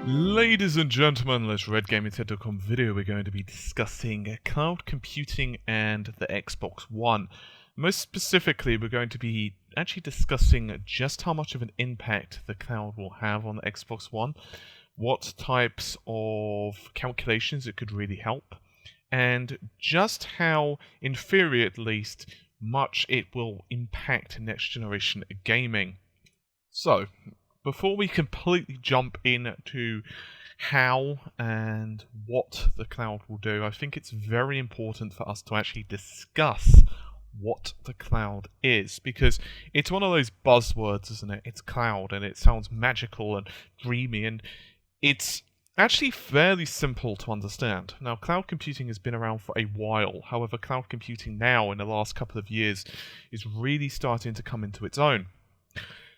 Ladies and gentlemen, this RedGamingTech.com video we're going to be discussing cloud computing and the Xbox One. Most specifically, we're going to be actually discussing just how much of an impact the cloud will have on the Xbox One, what types of calculations it could really help, and just how, in theory at least, much it will impact next generation gaming. So, before we completely jump into how and what the cloud will do, I think it's very important for us to actually discuss what the cloud is, because it's one of those buzzwords, isn't it? It's cloud, and it sounds magical and dreamy, and it's actually fairly simple to understand. Now, cloud computing has been around for a while. However, cloud computing now, in the last couple of years, is really starting to come into its own.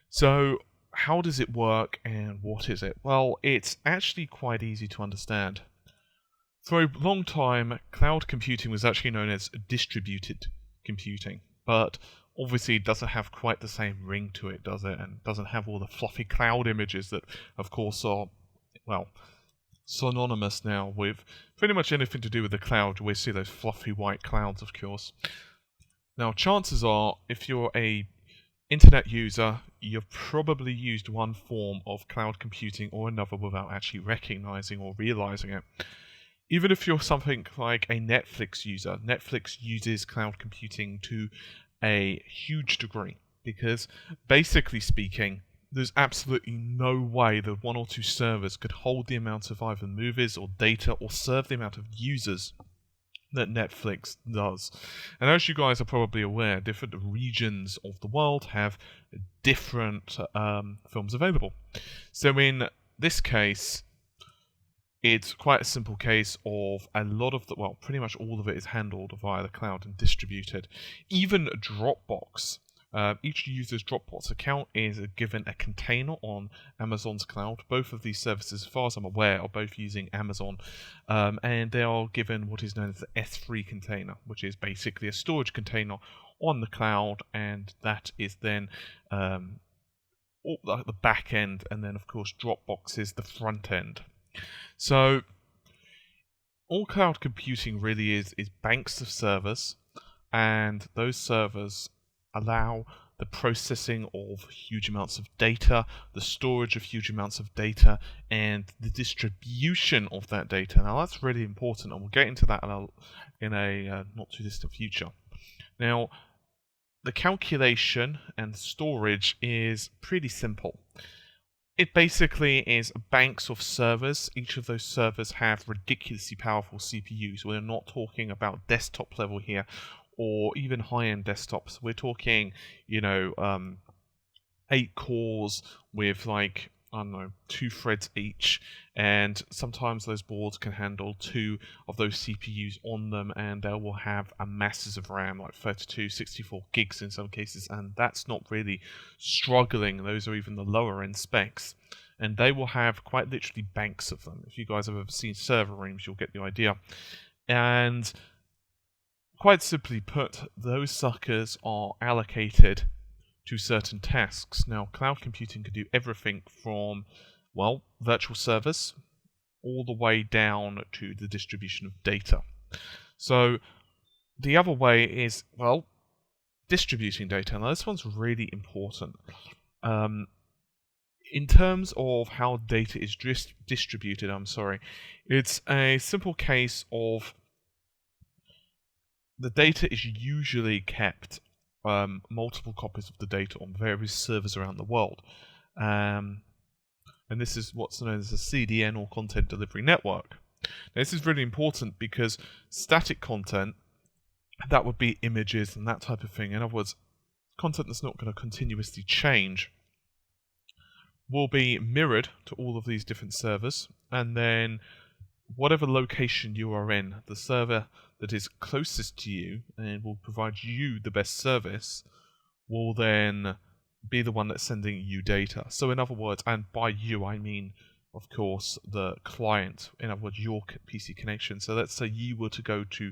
So, how does it work and what is it? Well, it's actually quite easy to understand. For a long time, cloud computing was actually known as distributed computing, but obviously it doesn't have quite the same ring to it, does it? And doesn't have all the fluffy cloud images that, of course, are, well, synonymous now with pretty much anything to do with the cloud. We see those fluffy white clouds, of course. Now, chances are, if you're a internet user, you've probably used one form of cloud computing or another without actually recognizing or realizing it. Even if you're something like a Netflix user, Netflix uses cloud computing to a huge degree, because basically speaking, there's absolutely no way that one or two servers could hold the amount of either movies or data or serve the amount of users that Netflix does. And as you guys are probably aware, different regions of the world have different films available. So in this case, it's quite a simple case of a lot of the, well, pretty much all of it is handled via the cloud and distributed. Even Dropbox. Each user's Dropbox account is given a container on Amazon's cloud. Both of these services, as far as I'm aware, are both using Amazon, and they are given what is known as the S3 container, which is basically a storage container on the cloud, and that is then the back end, and then of course Dropbox is the front end. So all cloud computing really is banks of servers, and those servers allow the processing of huge amounts of data, the storage of huge amounts of data, and the distribution of that data. Now that's really important, and we'll get into that in a not too distant future. Now, the calculation and storage is pretty simple. It basically is banks of servers. Each of those servers have ridiculously powerful CPUs. We're not talking about desktop level here, or even high-end desktops. We're talking, 8 cores with, like, I don't know, 2 threads each, and sometimes those boards can handle 2 of those CPUs on them, and they will have a masses of RAM, like 32, 64 gigs in some cases, and that's not really struggling. Those are even the lower-end specs, and they will have quite literally banks of them. If you guys have ever seen server rooms, you'll get the idea. And quite simply put, those suckers are allocated to certain tasks. Now, cloud computing can do everything from, well, virtual servers, all the way down to the distribution of data. So, the other way is, well, distributing data. Now, this one's really important. In terms of how data is distributed, it's a simple case of the data is usually kept, multiple copies of the data on various servers around the world. And this is what's known as a CDN, or Content Delivery Network. Now, this is really important because static content, that would be images and that type of thing, in other words, content that's not going to continuously change, will be mirrored to all of these different servers, and then whatever location you are in, the server that is closest to you and will provide you the best service will then be the one that's sending you data. So in other words, and by you I mean, of course, the client, in other words, your PC connection. So let's say you were to go to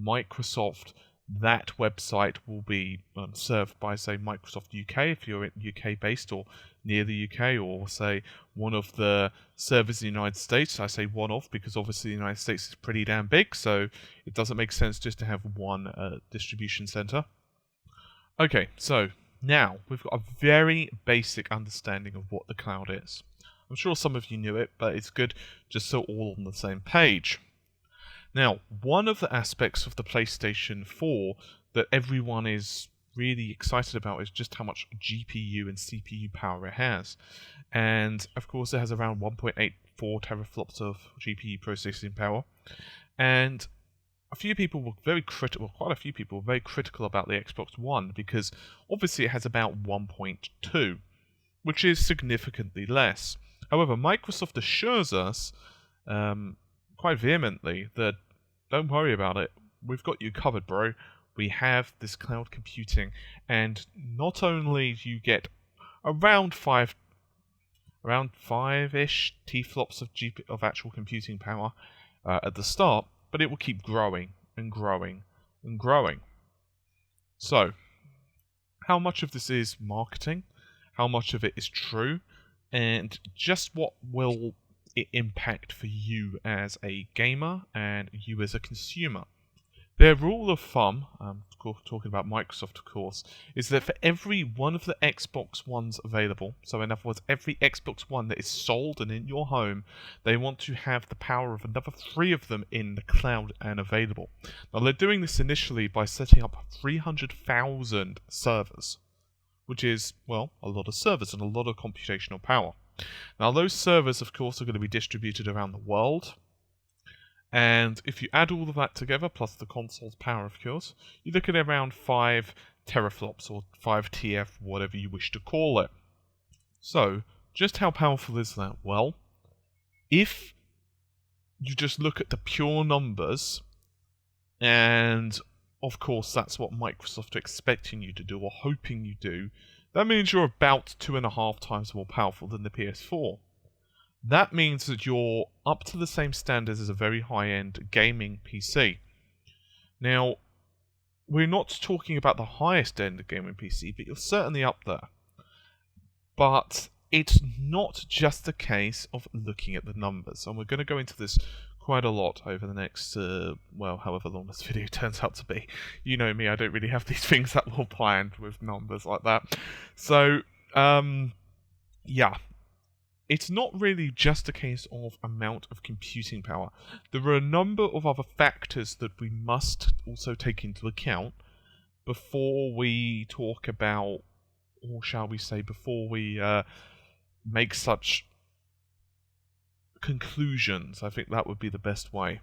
Microsoft that website will be served by, say, Microsoft UK if you're UK based or near the UK, or say one of the servers in the United States. I say one of because obviously the United States is pretty damn big, so it doesn't make sense just to have one distribution center. Okay, so now we've got a very basic understanding of what the cloud is. I'm sure some of you knew it, but it's good just so all on the same page. Now, one of the aspects of the PlayStation 4 that everyone is really excited about is just how much GPU and CPU power it has. And of course it has around 1.84 teraflops of GPU processing power. And a few people were very critical, quite a few people were very critical about the Xbox One because obviously it has about 1.2, which is significantly less. However, Microsoft assures us quite vehemently that don't worry about it, we've got you covered, bro. We have this cloud computing, and not only do you get around 5-ish T-flops of actual computing power at the start, but it will keep growing and growing and growing. So, how much of this is marketing? How much of it is true? And just what will it impact for you as a gamer and you as a consumer? Their rule of thumb, talking about Microsoft of course, is that for every one of the Xbox Ones available, so in other words, every Xbox One that is sold and in your home, they want to have the power of another 3 of them in the cloud and available. Now they're doing this initially by setting up 300,000 servers, which is, well, a lot of servers and a lot of computational power. Now those servers, of course, are going to be distributed around the world. And if you add all of that together, plus the console's power, of course, you look at around 5 teraflops, or 5 TF, whatever you wish to call it. So, just how powerful is that? Well, if you just look at the pure numbers, and of course that's what Microsoft are expecting you to do, or hoping you do, that means you're about 2.5 times more powerful than the PS4. That means that you're up to the same standards as a very high-end gaming PC. Now, we're not talking about the highest end gaming PC, but you're certainly up there. But it's not just a case of looking at the numbers, and we're going to go into this quite a lot over the next, however long this video turns out to be. You know me, I don't really have these things that well planned with numbers like that. So, yeah. It's not really just a case of amount of computing power. There are a number of other factors that we must also take into account before we talk about, or shall we say, before we make such conclusions. I think that would be the best way.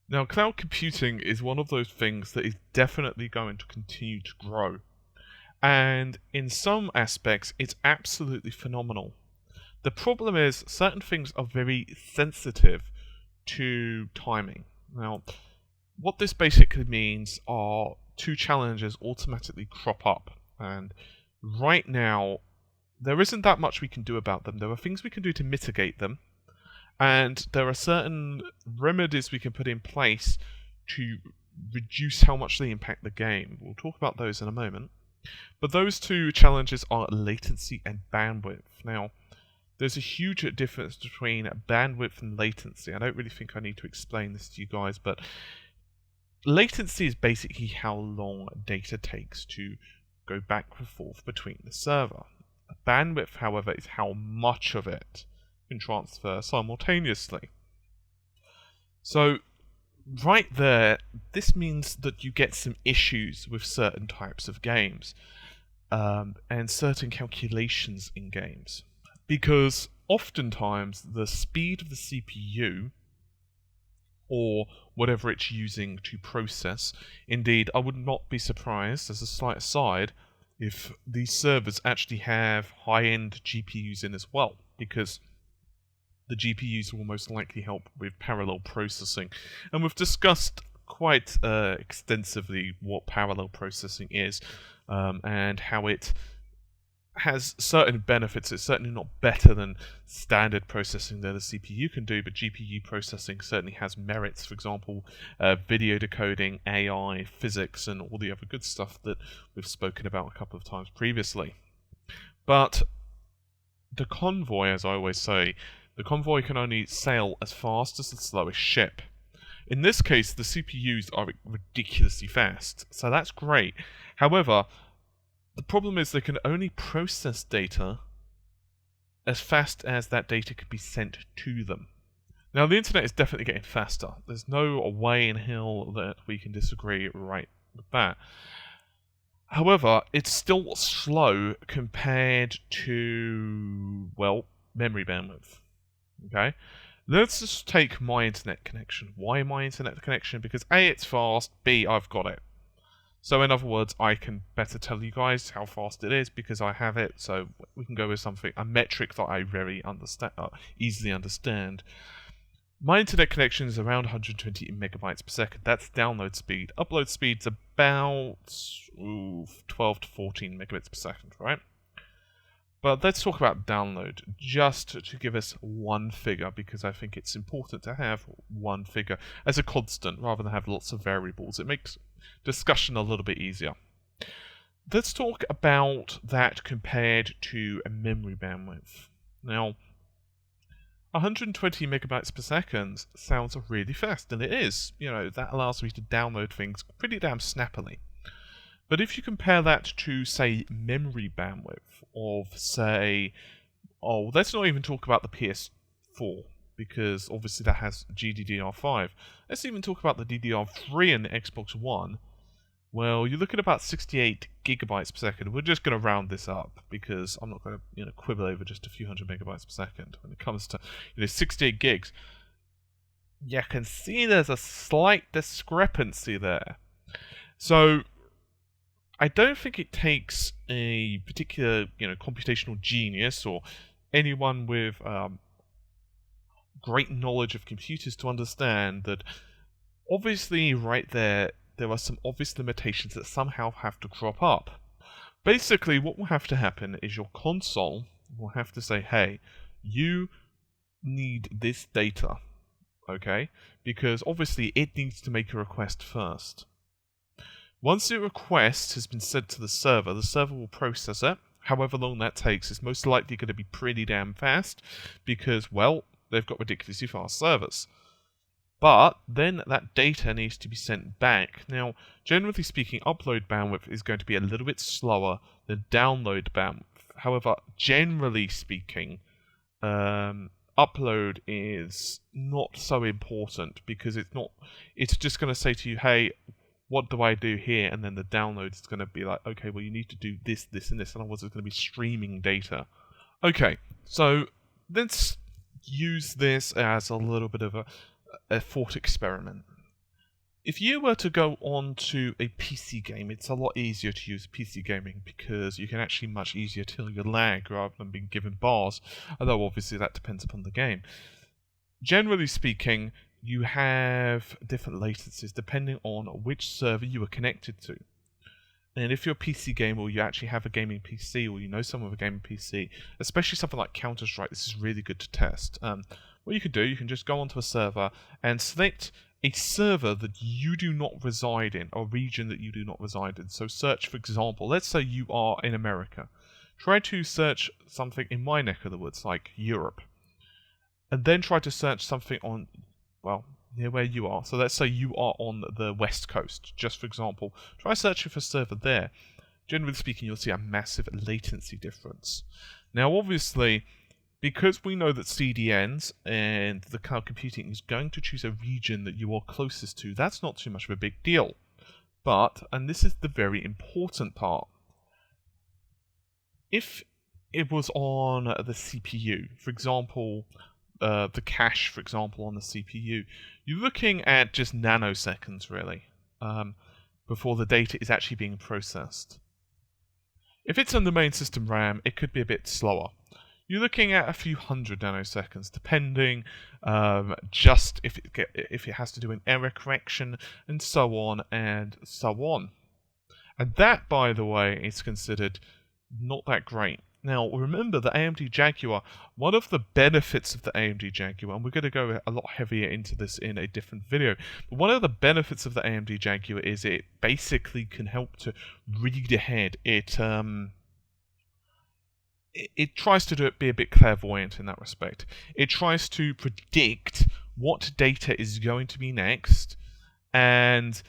Now, cloud computing is one of those things that is definitely going to continue to grow. And in some aspects, it's absolutely phenomenal. The problem is, certain things are very sensitive to timing. Now, what this basically means are 2 challenges automatically crop up. And right now, there isn't that much we can do about them. There are things we can do to mitigate them. And there are certain remedies we can put in place to reduce how much they impact the game. We'll talk about those in a moment. But those 2 challenges are latency and bandwidth. Now, there's a huge difference between bandwidth and latency. I don't really think I need to explain this to you guys, but latency is basically how long data takes to go back and forth between the server. Bandwidth, however, is how much of it can transfer simultaneously. So, right there, this means that you get some issues with certain types of games and certain calculations in games. Because oftentimes the speed of the CPU, or whatever it's using to process, indeed, I would not be surprised, as a slight aside, if these servers actually have high-end GPUs in as well, because the GPUs will most likely help with parallel processing. And we've discussed quite extensively what parallel processing is, and how it has certain benefits. It's certainly not better than standard processing that a CPU can do, but GPU processing certainly has merits. For example, video decoding, AI, physics, and all the other good stuff that we've spoken about a couple of times previously. But the convoy, as I always say, the convoy can only sail as fast as the slowest ship. In this case, the CPUs are ridiculously fast, so that's great. However, the problem is they can only process data as fast as that data can be sent to them. Now, the internet is definitely getting faster. There's no way in hell that we can disagree right with that. However, it's still slow compared to, well, memory bandwidth. Okay? Let's just take my internet connection. Why my internet connection? Because A, it's fast, B, I've got it. So in other words, I can better tell you guys how fast it is because I have it, so we can go with something, a metric that I very easily understand. My internet connection is around 120 megabytes per second. That's download speed. Upload speed's about 12 to 14 megabits per second, right? But let's talk about download, just to give us one figure, because I think it's important to have one figure as a constant rather than have lots of variables. It makes discussion a little bit easier. Let's talk about that compared to a memory bandwidth. Now, 120 megabytes per second sounds really fast, and it is. You know, that allows me to download things pretty damn snappily. But if you compare that to, say, memory bandwidth of, say, let's not even talk about the PS4, because obviously that has GDDR5. Let's even talk about the DDR3 and the Xbox One. Well, you're looking at about 68 gigabytes per second. We're just going to round this up, because I'm not going to quibble over just a few hundred megabytes per second. When it comes to 68 gigs, you can see there's a slight discrepancy there. So I don't think it takes a particular, computational genius or anyone with great knowledge of computers to understand that obviously right there are some obvious limitations that somehow have to crop up. Basically, what will have to happen is your console will have to say, hey, you need this data, okay? Because obviously it needs to make a request first. Once the request has been sent to the server will process it. However long that takes, it's most likely going to be pretty damn fast because, well, they've got ridiculously fast servers. But then that data needs to be sent back. Now, generally speaking, upload bandwidth is going to be a little bit slower than download bandwidth. However, generally speaking, upload is not so important because it's just going to say to you, hey, what do I do here? And then the download is going to be like, okay, well, you need to do this, this, and this. Otherwise, it's going to be streaming data. Okay, so let's use this as a little bit of a thought experiment. If you were to go on to a PC game, it's a lot easier to use PC gaming because you can actually much easier tell your lag rather than being given bars, although obviously that depends upon the game. Generally speaking, you have different latencies depending on which server you are connected to. And if you're a PC gamer or you actually have a gaming PC or you know someone with a gaming PC, especially something like Counter-Strike, this is really good to test. What you can do, you can just go onto a server and select a server that you do not reside in, or region that you do not reside in. So search, for example, let's say you are in America. Try to search something in my neck of the woods, like Europe. And then try to search something on, well, near where you are. So let's say you are on the West Coast, just for example. Try searching for a server there. Generally speaking, you'll see a massive latency difference. Now, obviously, because we know that CDNs and the cloud computing is going to choose a region that you are closest to, that's not too much of a big deal. But, and this is the very important part, if it was on the CPU, for example, the cache, for example, on the CPU, you're looking at just nanoseconds, really, before the data is actually being processed. If it's on the main system RAM, it could be a bit slower. You're looking at a few hundred nanoseconds, depending just if it has to do an error correction, and so on and so on. And that, by the way, is considered not that great. Now, remember the AMD Jaguar, one of the benefits of the AMD Jaguar, and we're going to go a lot heavier into this in a different video, but one of the benefits of the AMD Jaguar is it basically can help to read ahead. It tries to be a bit clairvoyant in that respect. It tries to predict what data is going to be next, and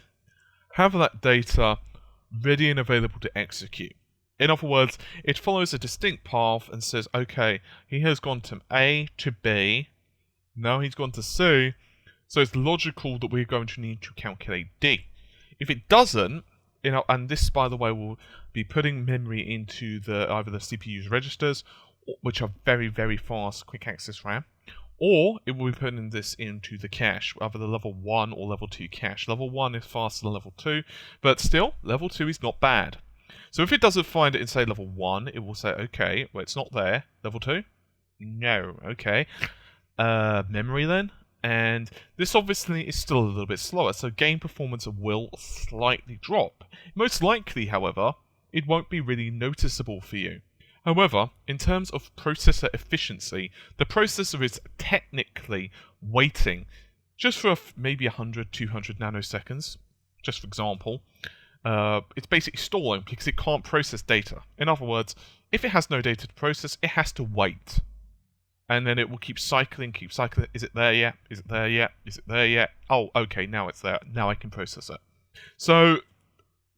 have that data ready and available to execute. In other words, it follows a distinct path and says, okay, he has gone from A to B, now he's gone to C, so it's logical that we're going to need to calculate D. If it doesn't, and this, by the way, will be putting memory into either the CPU's registers, which are very, very fast quick access RAM, or it will be putting this into the cache, either the level 1 or level 2 cache. Level 1 is faster than level 2, but still, level 2 is not bad. So if it doesn't find it in, say, level 1, it will say, okay, well, it's not there. Level 2? No. Okay. Memory then? And this obviously is still a little bit slower, so game performance will slightly drop. Most likely, however, it won't be really noticeable for you. However, in terms of processor efficiency, the processor is technically waiting just for maybe 100, 200 nanoseconds, just for example. It's basically stalling because it can't process data. In other words, if it has no data to process, it has to wait. And then it will keep cycling. Is it there yet? Is it there yet? Is it there yet? Oh, okay, now it's there. Now I can process it. So,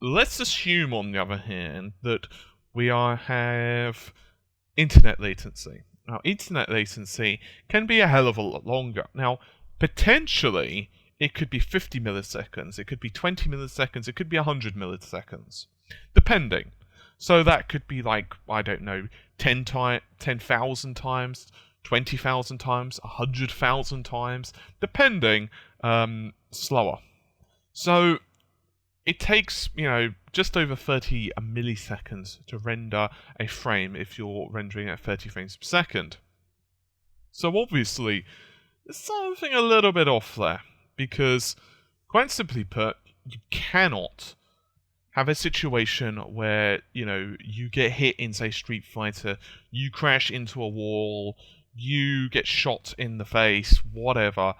let's assume, on the other hand, that we have internet latency. Now, internet latency can be a hell of a lot longer. Now, potentially, it could be 50 milliseconds, it could be 20 milliseconds, it could be 100 milliseconds, depending. So that could be like, I don't know, 10,000 times, 20,000 times, 100,000 times, depending, slower. So it takes, just over 30 milliseconds to render a frame if you're rendering at 30 frames per second. So obviously, there's something a little bit off there. Because, quite simply put, you cannot have a situation where, you get hit in, say, Street Fighter, you crash into a wall, you get shot in the face, whatever,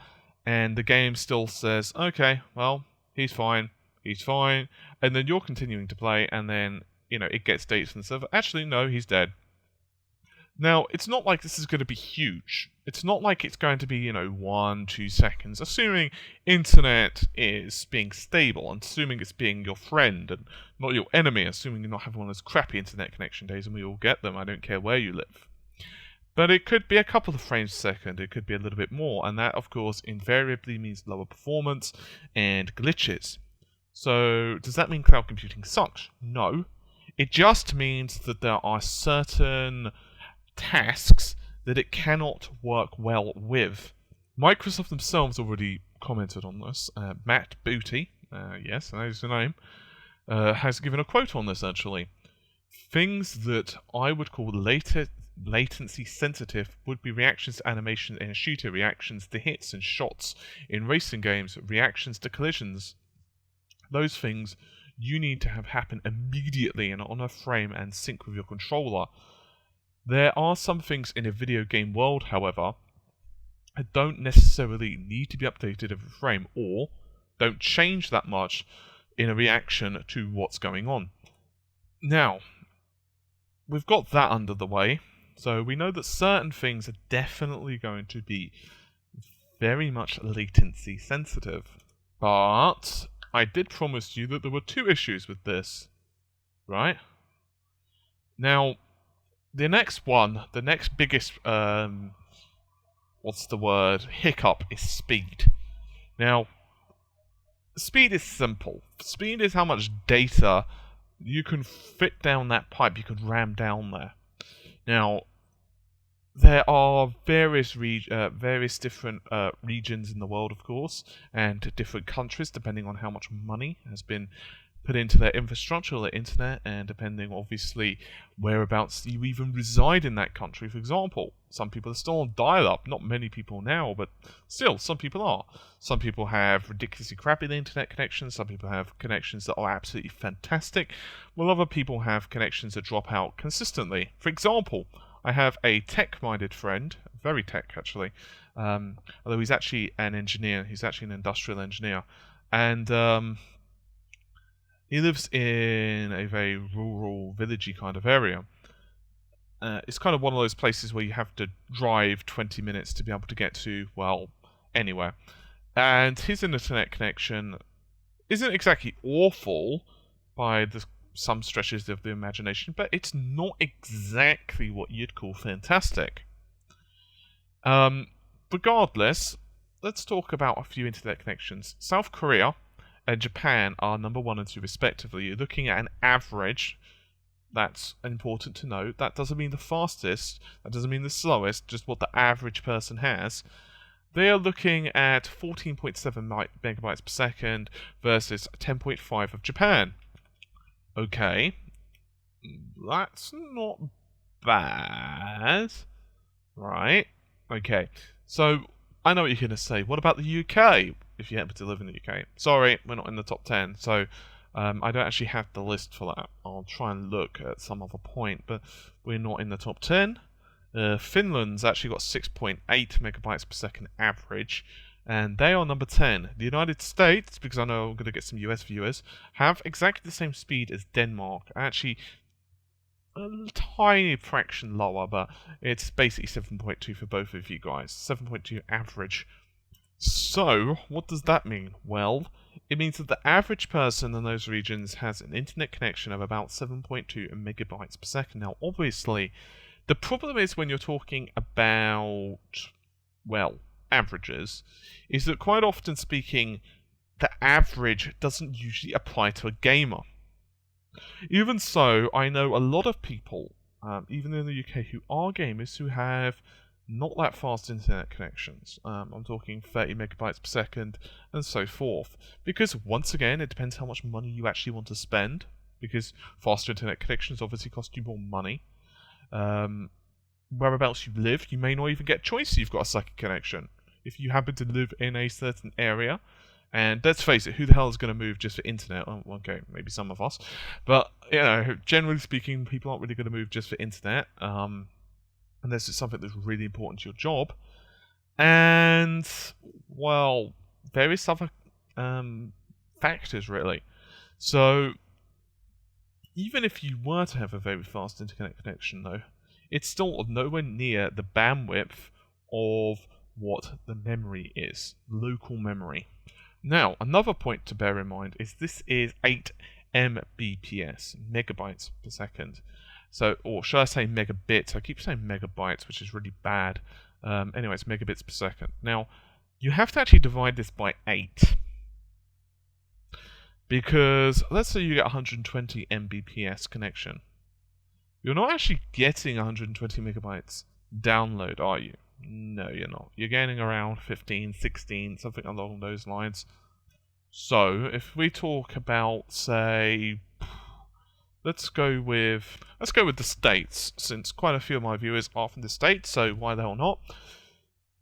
and the game still says, okay, well, he's fine, and then you're continuing to play, and then, it gets data from the server, actually, no, he's dead. Now, it's not like this is going to be huge. It's not like it's going to be, 1, 2 seconds. Assuming internet is being stable, and assuming it's being your friend and not your enemy, assuming you're not having one of those crappy internet connection days, and we all get them, I don't care where you live. But it could be a couple of frames a second, it could be a little bit more, and that, of course, invariably means lower performance and glitches. So, does that mean cloud computing sucks? No. It just means that there are certain tasks that it cannot work well with. Microsoft themselves already commented on this. Matt Booty, yes, that is the name, has given a quote on this actually. Things that I would call latency sensitive would be reactions to animation in a shooter, reactions to hits and shots in racing games, reactions to collisions. Those things you need to have happen immediately and on a frame and sync with your controller. There are some things in a video game world, however, that don't necessarily need to be updated every frame, or don't change that much in a reaction to what's going on. Now, we've got that under the way, so we know that certain things are definitely going to be very much latency sensitive. But I did promise you that there were 2 issues with this, right? Now, the next biggest, hiccup is speed. Now, speed is simple. Speed is how much data you can fit down that pipe, you can ram down there. Now, there are various different regions in the world, of course, and different countries, depending on how much money has been put into their infrastructure, their internet, and depending obviously whereabouts you even reside in that country. For example, some people are still on dial-up, not many people now, but still, some people are. Some people have ridiculously crappy internet connections, some people have connections that are absolutely fantastic, while other people have connections that drop out consistently. For example, I have a tech-minded friend, very tech actually, although he's actually an engineer, he's actually an industrial engineer, and he lives in a very rural, villagey kind of area. It's kind of one of those places where you have to drive 20 minutes to be able to get to, well, anywhere. And his internet connection isn't exactly awful by some stretches of the imagination, but it's not exactly what you'd call fantastic. Regardless, let's talk about a few internet connections. South Korea and Japan are number 1 and 2 respectively. You're looking at an average. That's important to note. That doesn't mean the fastest, that doesn't mean the slowest, just what the average person has. They are looking at 14.7 megabytes per second versus 10.5 of Japan. Okay, that's not bad, right? Okay, so I know what you're going to say. What about the UK? If you happen to live in the UK. Sorry, we're not in the top 10, so I don't actually have the list for that. I'll try and look at some other point, but we're not in the top 10. Finland's actually got 6.8 megabytes per second average, and they are number 10. The United States, because I know I'm going to get some US viewers, have exactly the same speed as Denmark. Actually, a tiny fraction lower, but it's basically 7.2 for both of you guys. 7.2 average. So, what does that mean? Well, it means that the average person in those regions has an internet connection of about 7.2 megabytes per second. Now, obviously, the problem is when you're talking about, well, averages, is that quite often speaking, the average doesn't usually apply to a gamer. Even so, I know a lot of people, even in the UK, who are gamers who have not that fast internet connections. I'm talking 30 megabytes per second and so forth. Because once again, it depends how much money you actually want to spend. Because faster internet connections obviously cost you more money. Whereabouts you live, you may not even get choice if you've got a second connection. If you happen to live in a certain area, and let's face it, who the hell is going to move just for internet? Oh, okay, maybe some of us. But, generally speaking, people aren't really going to move just for internet. Unless it's something that's really important to your job. And, well, various other factors, really. So, even if you were to have a very fast internet connection, though, it's still nowhere near the bandwidth of what the memory is. Local memory. Now, another point to bear in mind is this is 8 Mbps, megabytes per second. So, or should I say megabits? I keep saying megabytes, which is really bad. Anyway, it's megabits per second. Now, you have to actually divide this by 8. Because, let's say you get 120 Mbps connection. You're not actually getting 120 megabytes download, are you? No, you're not. You're getting around 15, 16, something along those lines. So, if we talk about, say, Let's go with the States, since quite a few of my viewers are from the States, so why the hell not?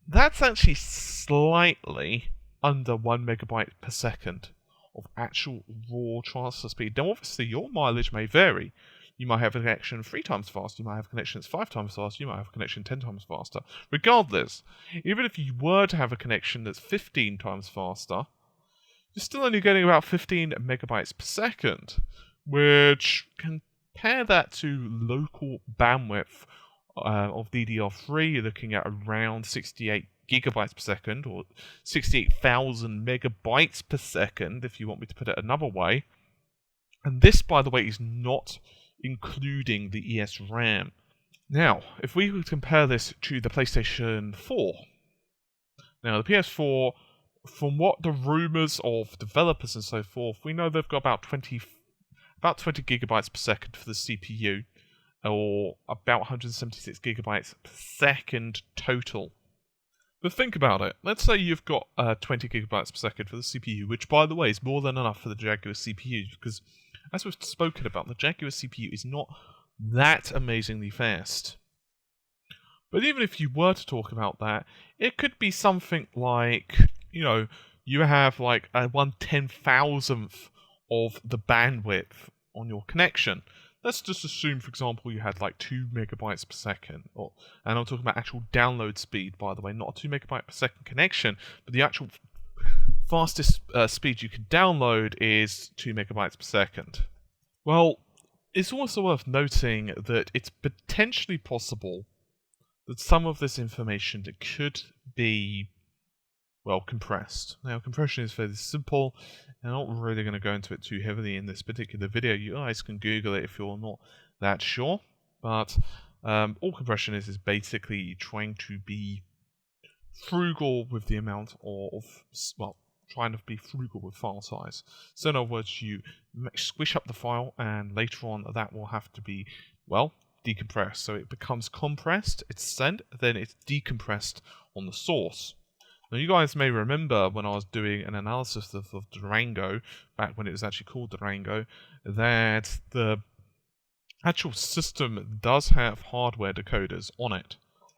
That's actually slightly under 1 megabyte per second of actual raw transfer speed. Now, obviously, your mileage may vary. You might have a connection 3 times faster, you might have a connection that's 5 times faster, you might have a connection 10 times faster. Regardless, even if you were to have a connection that's 15 times faster, you're still only getting about 15 megabytes per second. Which, compare that to local bandwidth of DDR3, you're looking at around 68 gigabytes per second, or 68,000 megabytes per second, if you want me to put it another way. And this, by the way, is not including the ESRAM. Now, if we would compare this to the PlayStation 4, now the PS4, from what the rumors of developers and so forth, we know they've got about 20 gigabytes per second for the CPU, or about 176 gigabytes per second total But think about it. Let's say you've got 20 gigabytes per second for the CPU, which, by the way, is more than enough for the Jaguar CPU, because, as we've spoken about, the Jaguar CPU is not that amazingly fast. But even if you were to talk about that, it could be something like, you have like a 1/10,000th of the bandwidth on your connection. Let's just assume, for example, you had like 2 megabytes per second, and I'm talking about actual download speed, by the way, not a 2 megabyte per second connection, but the actual fastest speed you can download is 2 megabytes per second. Well, it's also worth noting that it's potentially possible that some of this information could be, well, compressed. Now, compression is fairly simple. I'm not really going to go into it too heavily in this particular video. You guys can Google it if you're not that sure. But all compression is basically trying to be frugal with the amount trying to be frugal with file size. So in other words, you squish up the file, and later on that will have to be, decompressed. So it becomes compressed, it's sent, then it's decompressed on the source. Now, you guys may remember when I was doing an analysis of Durango, back when it was actually called Durango, that the actual system does have hardware decoders on it.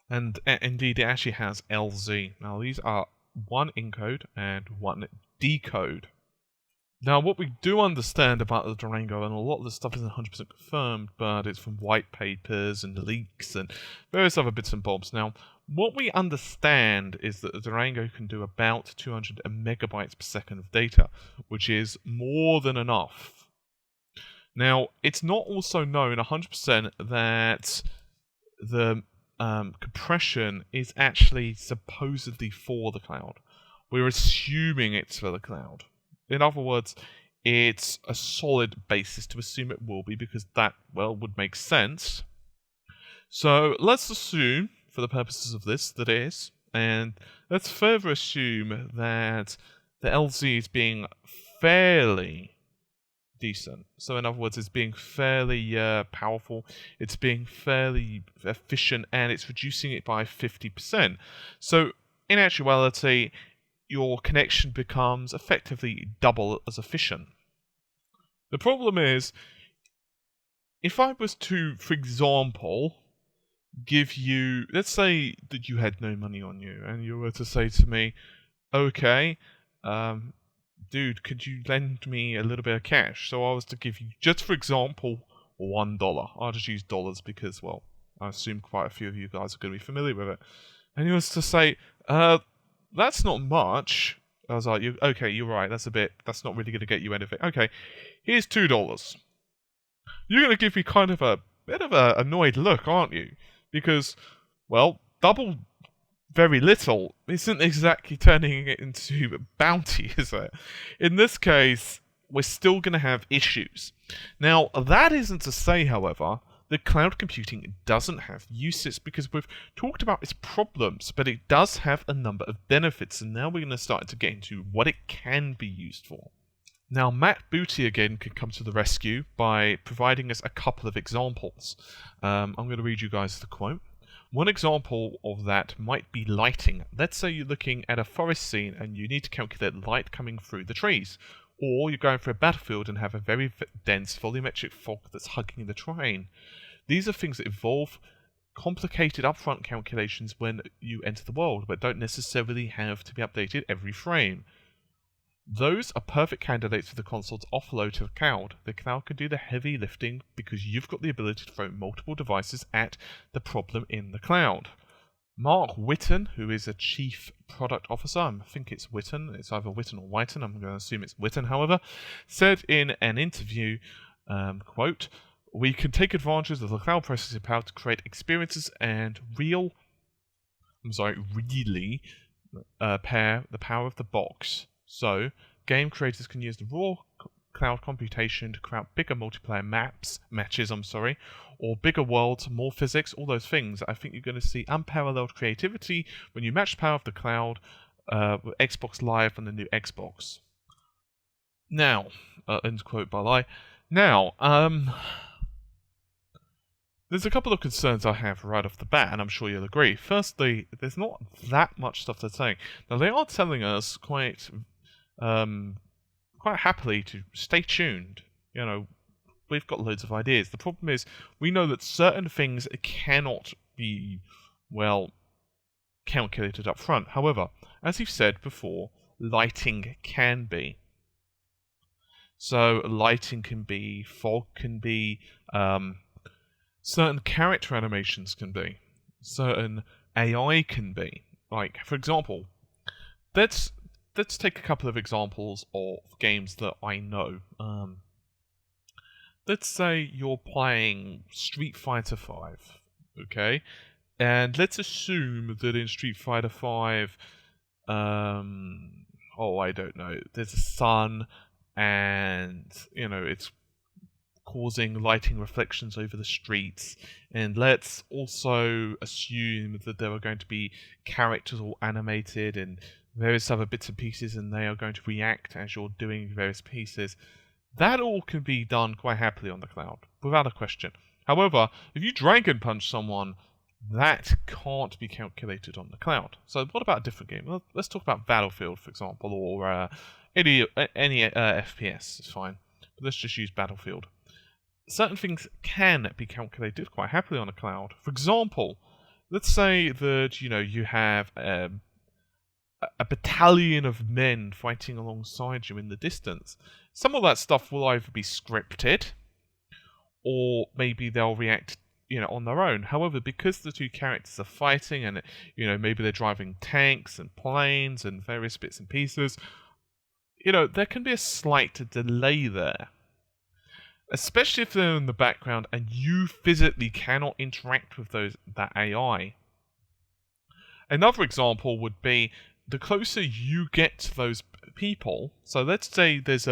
And indeed, it actually has LZ. Now, these are one encode and one decode. Now, what we do understand about the Durango, and a lot of this stuff isn't 100% confirmed, but it's from white papers and leaks and various other bits and bobs. Now, what we understand is that the Durango can do about 200 megabytes per second of data, which is more than enough. Now, it's not also known 100% that the compression is actually supposedly for the cloud. We're assuming it's for the cloud. In other words, it's a solid basis to assume it will be, because that, would make sense. So let's assume, for the purposes of this, that it is, and let's further assume that the LZ is being fairly decent. So in other words, it's being fairly powerful, it's being fairly efficient, and it's reducing it by 50%. So in actuality, your connection becomes effectively double as efficient. The problem is, if I was to, for example, give you, let's say that you had no money on you, and you were to say to me, okay, dude, could you lend me a little bit of cash? So I was to give you, just for example, $1. I'll just use dollars because, I assume quite a few of you guys are going to be familiar with it. And he was to say, that's not much. I was like, okay, you're right, that's not really going to get you anything. Okay, here's $2. You're going to give me kind of a bit of an annoyed look, aren't you? Because, double very little isn't exactly turning it into bounty, is it? In this case, we're still going to have issues. Now, that isn't to say, however, that cloud computing doesn't have uses, because we've talked about its problems, but it does have a number of benefits, and now we're going to start to get into what it can be used for. Now, Matt Booty again can come to the rescue by providing us a couple of examples. I'm going to read you guys the quote. One example of that might be lighting. Let's say you're looking at a forest scene and you need to calculate light coming through the trees. Or you're going for a battlefield and have a very dense volumetric fog that's hugging the terrain. These are things that involve complicated upfront calculations when you enter the world, but don't necessarily have to be updated every frame. Those are perfect candidates for the console to offload to the cloud. The cloud can do the heavy lifting because you've got the ability to throw multiple devices at the problem in the cloud. Mark Witten, who is a chief product officer, I think it's Witten, it's either Witten or Whiten, I'm going to assume it's Witten, however, said in an interview, quote, "We can take advantage of the cloud processing power to create experiences and really pair the power of the box. So, game creators can use the raw cloud computation to create bigger multiplayer matches, or bigger worlds, more physics, all those things. I think you're going to see unparalleled creativity when you match the power of the cloud with Xbox Live and the new Xbox." Now, end quote by Lai. Now, There's a couple of concerns I have right off the bat, and I'm sure you'll agree. Firstly, there's not that much stuff they're saying. Now, they are telling us quite happily to stay tuned. You know, we've got loads of ideas. The problem is, we know that certain things cannot be, well, calculated up front. However, as you've said before, lighting can be. So, lighting can be, fog can be, certain character animations can be, certain AI can be. Like, for example, let's take a couple of examples of games that I know. Let's say you're playing Street Fighter V, okay? And let's assume that in Street Fighter V, I don't know, there's a sun, and, you know, it's causing lighting reflections over the streets, and let's also assume that there are going to be characters all animated and various other bits and pieces, and they are going to react as you're doing various pieces. That all can be done quite happily on the cloud, without a question. However, if you Dragon Punch someone, that can't be calculated on the cloud. So what about a different game? Well, let's talk about Battlefield, for example, or any FPS is fine. But let's just use Battlefield. Certain things can be calculated quite happily on a cloud. For example, let's say that, you know, you have a battalion of men fighting alongside you in the distance. Some of that stuff will either be scripted, or maybe they'll react, you know, on their own. However, because the two characters are fighting, and, you know, maybe they're driving tanks and planes and various bits and pieces, you know, there can be a slight delay there. Especially if they're in the background and you physically cannot interact with that AI. Another example would be, the closer you get to those people, so let's say there's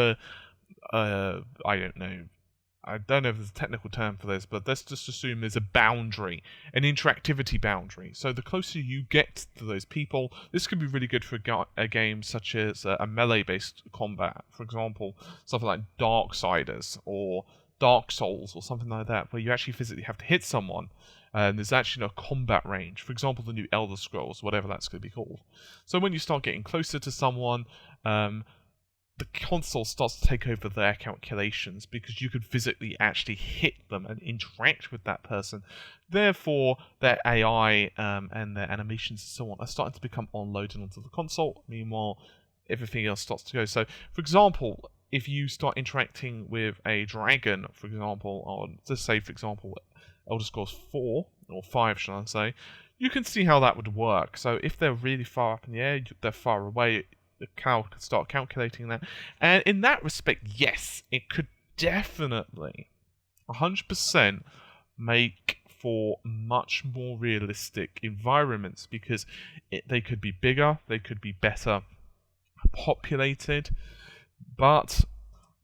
I don't know if there's a technical term for this, but let's just assume there's a boundary, an interactivity boundary. So the closer you get to those people, this could be really good for a game such as a melee-based combat. For example, something like Darksiders or Dark Souls or something like that, where you actually physically have to hit someone, and there's actually no combat range. For example, the new Elder Scrolls, whatever that's going to be called. So when you start getting closer to someone, the console starts to take over their calculations, because you could physically actually hit them and interact with that person. Therefore, their AI and their animations and so on are starting to become unloaded onto the console. Meanwhile, everything else starts to go. So, for example, if you start interacting with a dragon, for example, or let's say, for example, Elder Scrolls 4, or 5, shall I say, you can see how that would work. So if they're really far up in the air, they're far away, the cloud could start calculating that. And in that respect, yes, it could definitely 100% make for much more realistic environments, because they could be bigger, they could be better populated. But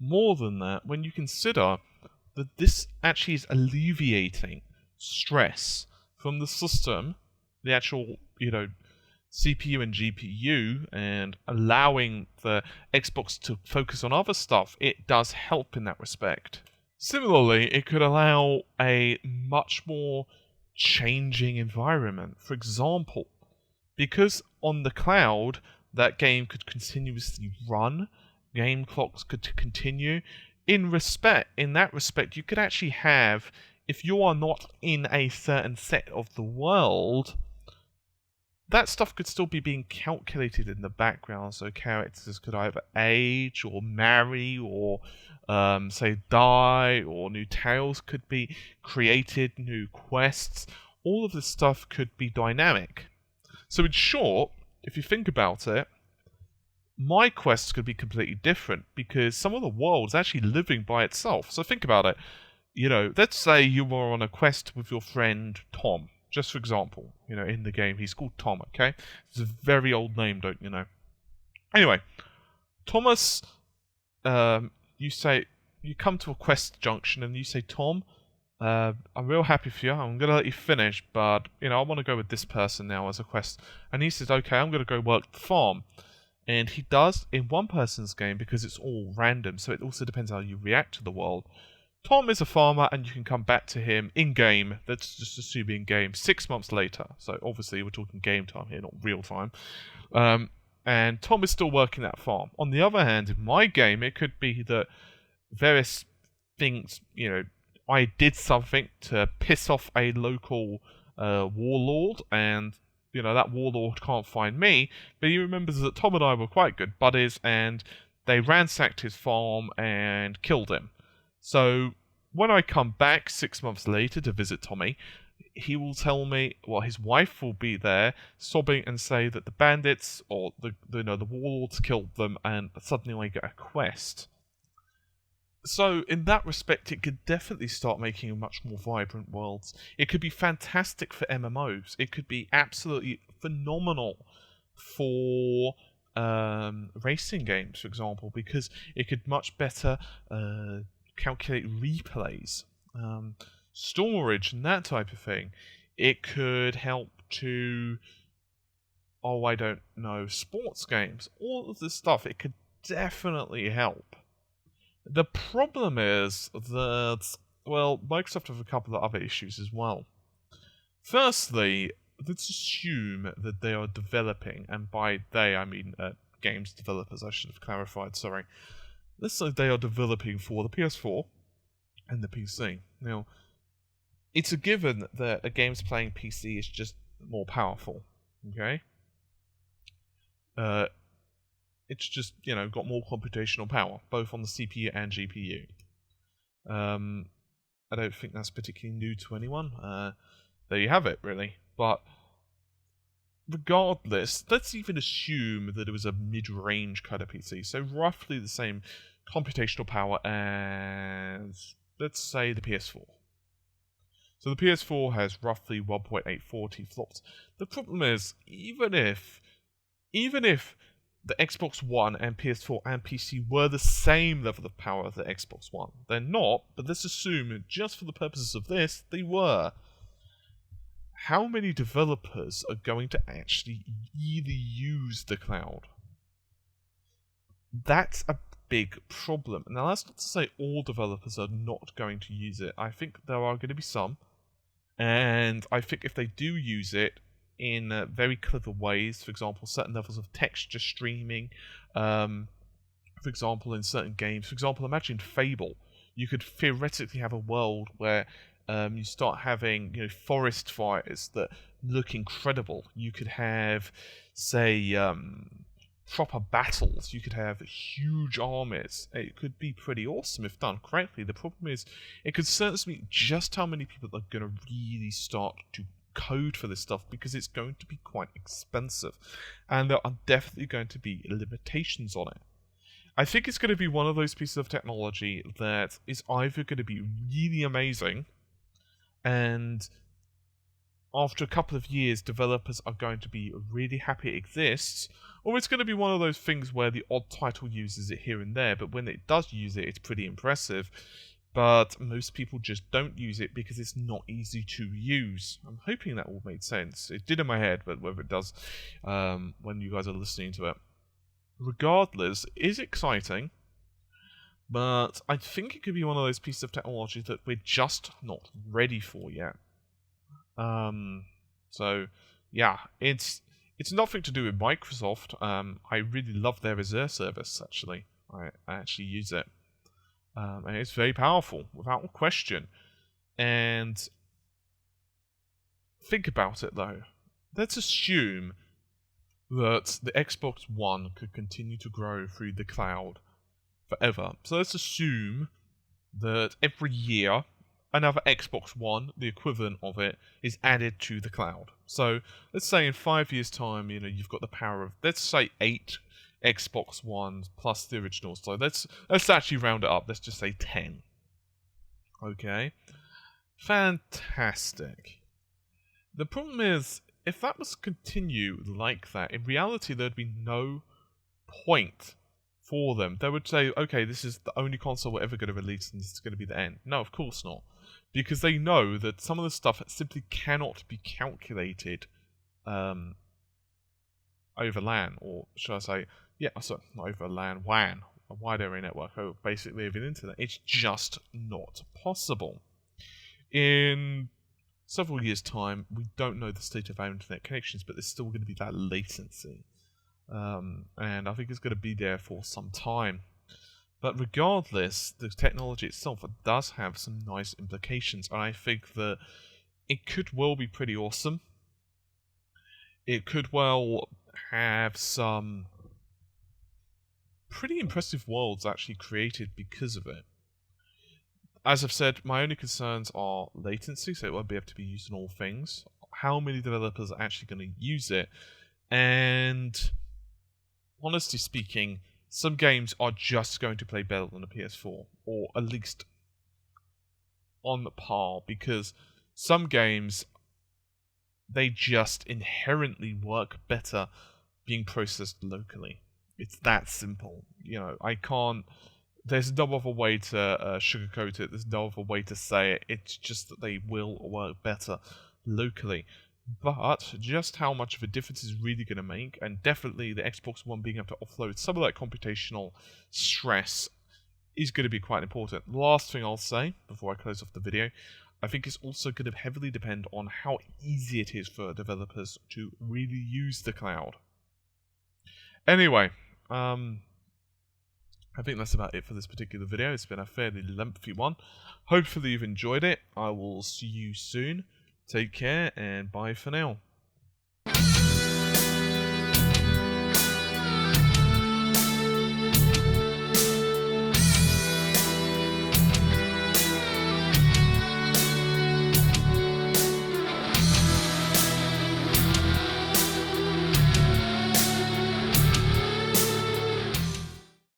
more than that, when you consider that this actually is alleviating stress from the system, the actual, you know, CPU and GPU, and allowing the Xbox to focus on other stuff, it does help in that respect. Similarly, it could allow a much more changing environment. For example, because on the cloud, that game could continuously run, game clocks could continue. In that respect, you could actually have, if you are not in a certain set of the world, that stuff could still be being calculated in the background. So characters could either age or marry or say die, or new tales could be created, new quests. All of this stuff could be dynamic. So in short, if you think about it, my quests could be completely different, because some of the world's actually living by itself. So think about it. You know, let's say you were on a quest with your friend Tom, just for example. You know, in the game, he's called Tom, okay? It's a very old name, don't you know? Anyway, Thomas, you come to a quest junction and you say, Tom, I'm real happy for you. I'm going to let you finish, but, you know, I want to go with this person now as a quest. And he says, okay, I'm going to go work the farm. And he does in one person's game, because it's all random, so it also depends how you react to the world. Tom is a farmer, and you can come back to him in-game. Let's just assume in-game 6 months later. So obviously we're talking game time here, not real time. And Tom is still working that farm. On the other hand, in my game, it could be that various things, I did something to piss off a local warlord, and that warlord can't find me, but he remembers that Tom and I were quite good buddies, and they ransacked his farm and killed him. So when I come back 6 months later to visit Tommy, he will tell me, his wife will be there, sobbing and say that the bandits or the warlords killed them, and suddenly I get a quest. So, in that respect, it could definitely start making a much more vibrant world. It could be fantastic for MMOs. It could be absolutely phenomenal for racing games, for example, because it could much better calculate replays, storage, and that type of thing. It could help to, sports games. All of this stuff, it could definitely help. The problem is that, Microsoft have a couple of other issues as well. Firstly, let's assume that they are developing, and by they I mean games developers, I should have clarified, sorry. Let's say they are developing for the PS4 and the PC. Now, it's a given that a game's playing PC is just more powerful, okay? It's just, got more computational power, both on the CPU and GPU. I don't think that's particularly new to anyone. There you have it, really. But regardless, let's even assume that it was a mid-range kind of PC, so roughly the same computational power as, let's say, the PS4. So the PS4 has roughly 1.840 flops. The problem is, even if the Xbox One and PS4 and PC were the same level of power as the Xbox One, they're not, but let's assume, just for the purposes of this, they were. How many developers are going to actually really use the cloud? That's a big problem. Now, that's not to say all developers are not going to use it. I think there are going to be some, and I think if they do use it in very clever ways, for example, certain levels of texture streaming, for example, in certain games. For example, imagine Fable. You could theoretically have a world where you start having, forest fires that look incredible. You could have, say, proper battles. You could have huge armies. It could be pretty awesome if done correctly. The problem is, it concerns me just how many people are going to really start to code for this stuff, because it's going to be quite expensive, and there are definitely going to be limitations on it. I think it's going to be one of those pieces of technology that is either going to be really amazing, and after a couple of years developers are going to be really happy it exists, or it's going to be one of those things where the odd title uses it here and there, but when it does use it, it's pretty impressive. But most people just don't use it because it's not easy to use. I'm hoping that all made sense. It did in my head, but whether it does when you guys are listening to it. Regardless, it is exciting, but I think it could be one of those pieces of technology that we're just not ready for yet. So, yeah, it's nothing to do with Microsoft. I really love their Azure service, actually. I actually use it. And it's very powerful, without question. And think about it, though. Let's assume that the Xbox One could continue to grow through the cloud forever. So let's assume that every year, another Xbox One, the equivalent of it, is added to the cloud. So let's say in 5 years' time, you've got the power of, let's say, 8 Xbox Ones plus the original. So let's actually round it up. Let's just say 10. Okay. Fantastic. The problem is, if that was to continue like that, in reality there'd be no point for them. They would say, okay, this is the only console we're ever going to release and this is going to be the end. No, of course not. Because they know that some of the stuff simply cannot be calculated over LAN, or should I say, not over LAN, WAN. a wide area network, or basically over the internet. It's just not possible. In several years' time, we don't know the state of our internet connections, but there's still going to be that latency. And I think it's going to be there for some time. But regardless, the technology itself does have some nice implications, and I think that it could well be pretty awesome. It could well have some pretty impressive worlds actually created because of it. As I've said, my only concerns are latency, so it won't be able to be used in all things. How many developers are actually going to use it? And honestly speaking, some games are just going to play better than a PS4, or at least on par, because some games, they just inherently work better being processed locally. It's that simple. You know, there's no other way to sugarcoat it, there's no other way to say it, it's just that they will work better locally. But just how much of a difference is really going to make, and definitely the Xbox One being able to offload some of that computational stress is going to be quite important. Last thing I'll say before I close off the video, I think it's also going to heavily depend on how easy it is for developers to really use the cloud. Anyway, I think that's about it for this particular video. It's been a fairly lengthy one. Hopefully you've enjoyed it. I will see you soon. Take care, and bye for now.